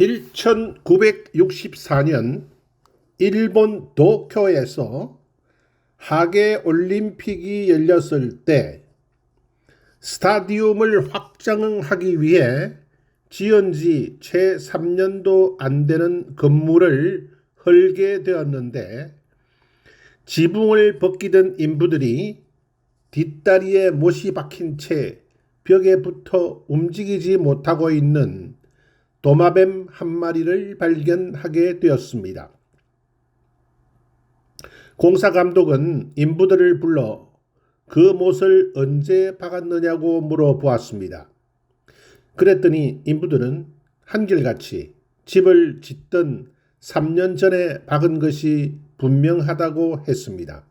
1964년 일본 도쿄에서 하계 올림픽이 열렸을 때 스타디움을 확장하기 위해 지은 지 채 3년도 안 되는 건물을 헐게 되었는데, 지붕을 벗기던 인부들이 뒷다리에 못이 박힌 채 벽에 붙어 움직이지 못하고 있는 도마뱀 한 마리를 발견하게 되었습니다. 공사 감독은 인부들을 불러 그 못을 언제 박았느냐고 물어보았습니다. 그랬더니 인부들은 한결같이 집을 짓던 3년 전에 박은 것이 분명하다고 했습니다.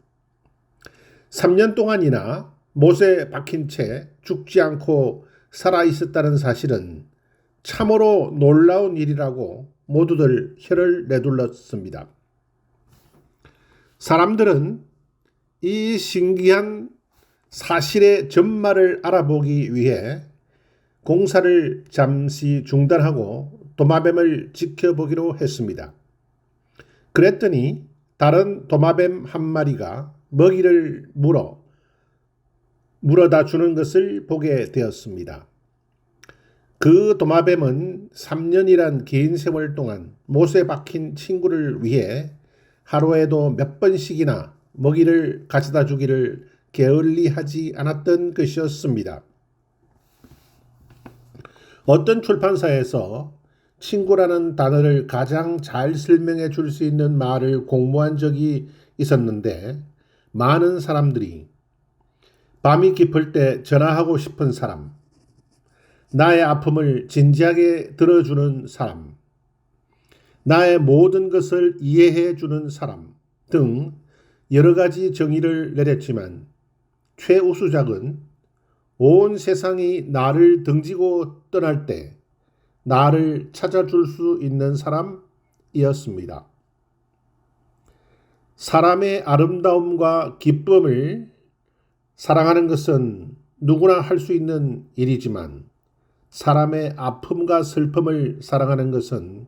3년 동안이나 못에 박힌 채 죽지 않고 살아 있었다는 사실은 참으로 놀라운 일이라고 모두들 혀를 내둘렀습니다. 사람들은 이 신기한 사실의 전말을 알아보기 위해 공사를 잠시 중단하고 도마뱀을 지켜보기로 했습니다. 그랬더니 다른 도마뱀 한 마리가 먹이를 물어다 주는 것을 보게 되었습니다. 그 도마뱀은 3년이란 긴 세월 동안 못에 박힌 친구를 위해 하루에도 몇 번씩이나 먹이를 가져다 주기를 게을리하지 않았던 것이었습니다. 어떤 출판사에서 친구라는 단어를 가장 잘 설명해 줄 수 있는 말을 공모한 적이 있었는데, 많은 사람들이 밤이 깊을 때 전화하고 싶은 사람, 나의 아픔을 진지하게 들어주는 사람, 나의 모든 것을 이해해 주는 사람 등 여러 가지 정의를 내렸지만, 최우수작은 온 세상이 나를 등지고 떠날 때 나를 찾아줄 수 있는 사람이었습니다. 사람의 아름다움과 기쁨을 사랑하는 것은 누구나 할 수 있는 일이지만, 사람의 아픔과 슬픔을 사랑하는 것은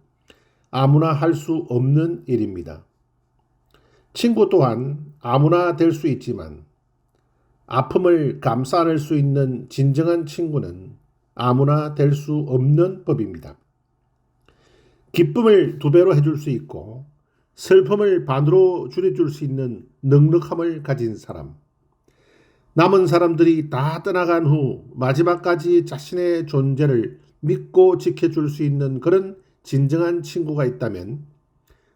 아무나 할 수 없는 일입니다. 친구 또한 아무나 될 수 있지만, 아픔을 감싸 안을 수 있는 진정한 친구는 아무나 될 수 없는 법입니다. 기쁨을 2배로 해줄 수 있고 슬픔을 반으로 줄여줄 수 있는 넉넉함을 가진 사람, 남은 사람들이 다 떠나간 후 마지막까지 자신의 존재를 믿고 지켜줄 수 있는 그런 진정한 친구가 있다면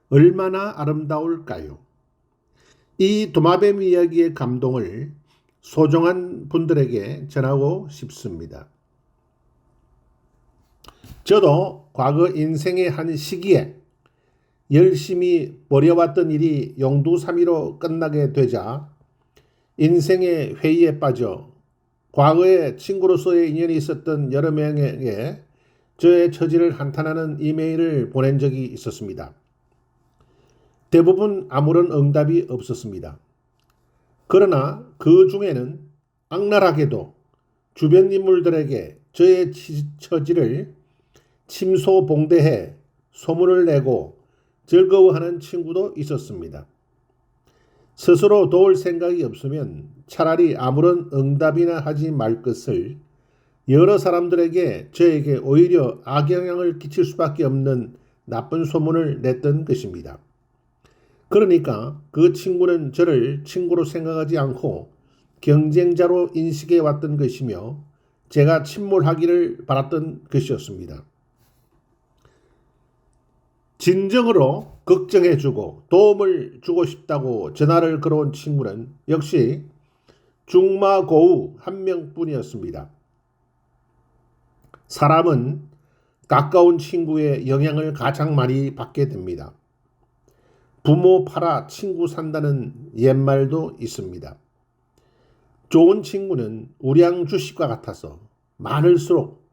얼마나 아름다울까요? 이 도마뱀 이야기의 감동을 소중한 분들에게 전하고 싶습니다. 저도 과거 인생의 한 시기에 열심히 벌여왔던 일이 용두사미로 끝나게 되자 인생의 회의에 빠져 과거에 친구로서의 인연이 있었던 여러 명에게 저의 처지를 한탄하는 이메일을 보낸 적이 있었습니다. 대부분 아무런 응답이 없었습니다. 그러나 그 중에는 악랄하게도 주변 인물들에게 저의 처지를 침소봉대해 소문을 내고 즐거워하는 친구도 있었습니다. 스스로 도울 생각이 없으면 차라리 아무런 응답이나 하지 말 것을 여러 사람들에게 저에게 오히려 악영향을 끼칠 수밖에 없는 나쁜 소문을 냈던 것입니다. 그러니까 그 친구는 저를 친구로 생각하지 않고 경쟁자로 인식해 왔던 것이며, 제가 침몰하기를 바랐던 것이었습니다. 진정으로 걱정해주고 도움을 주고 싶다고 전화를 걸어온 친구는 역시 중마고우 한 명뿐이었습니다. 사람은 가까운 친구의 영향을 가장 많이 받게 됩니다. 부모 팔아 친구 산다는 옛말도 있습니다. 좋은 친구는 우량 주식과 같아서 많을수록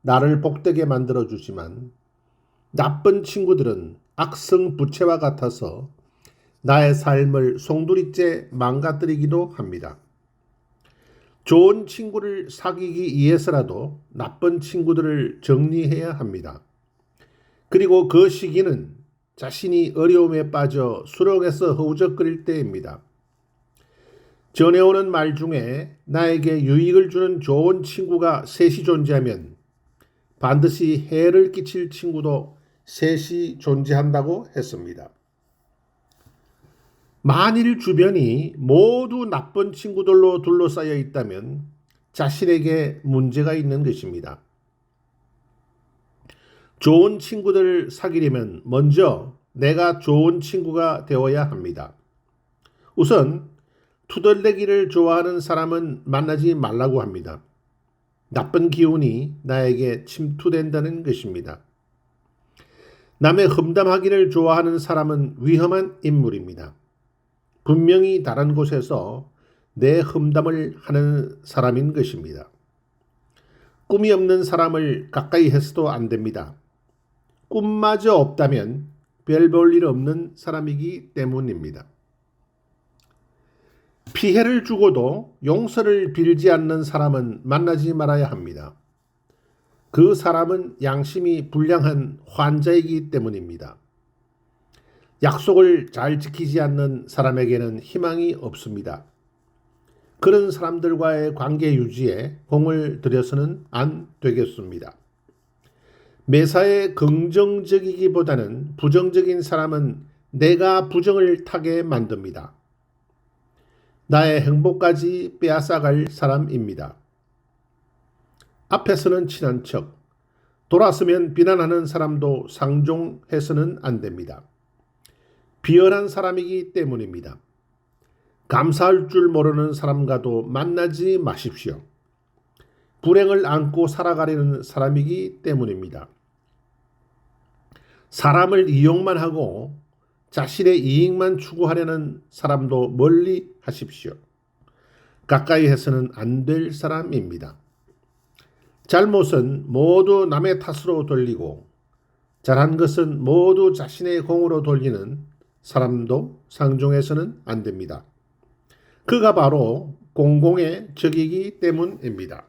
나를 복되게 만들어주지만, 나쁜 친구들은 악성 부채와 같아서 나의 삶을 송두리째 망가뜨리기도 합니다. 좋은 친구를 사귀기 위해서라도 나쁜 친구들을 정리해야 합니다. 그리고 그 시기는 자신이 어려움에 빠져 수렁에서 허우적거릴 때입니다. 전해오는 말 중에 나에게 유익을 주는 좋은 친구가 셋이 존재하면 반드시 해를 끼칠 친구도 셋이 존재한다고 했습니다. 만일 주변이 모두 나쁜 친구들로 둘러싸여 있다면 자신에게 문제가 있는 것입니다. 좋은 친구들을 사귀려면 먼저 내가 좋은 친구가 되어야 합니다. 우선 투덜대기를 좋아하는 사람은 만나지 말라고 합니다. 나쁜 기운이 나에게 침투된다는 것입니다. 남의 험담하기를 좋아하는 사람은 위험한 인물입니다. 분명히 다른 곳에서 내 험담을 하는 사람인 것입니다. 꿈이 없는 사람을 가까이 해서도 안 됩니다. 꿈마저 없다면 별 볼 일 없는 사람이기 때문입니다. 피해를 주고도 용서를 빌지 않는 사람은 만나지 말아야 합니다. 그 사람은 양심이 불량한 환자이기 때문입니다. 약속을 잘 지키지 않는 사람에게는 희망이 없습니다. 그런 사람들과의 관계 유지에 공을 들여서는 안 되겠습니다. 매사에 긍정적이기보다는 부정적인 사람은 내가 부정을 타게 만듭니다. 나의 행복까지 빼앗아갈 사람입니다. 앞에서는 친한 척, 돌아서면 비난하는 사람도 상종해서는 안 됩니다. 비열한 사람이기 때문입니다. 감사할 줄 모르는 사람과도 만나지 마십시오. 불행을 안고 살아가려는 사람이기 때문입니다. 사람을 이용만 하고 자신의 이익만 추구하려는 사람도 멀리 하십시오. 가까이 해서는 안 될 사람입니다. 잘못은 모두 남의 탓으로 돌리고 잘한 것은 모두 자신의 공으로 돌리는 사람도 상종해서는 안 됩니다. 그가 바로 공공의 적이기 때문입니다.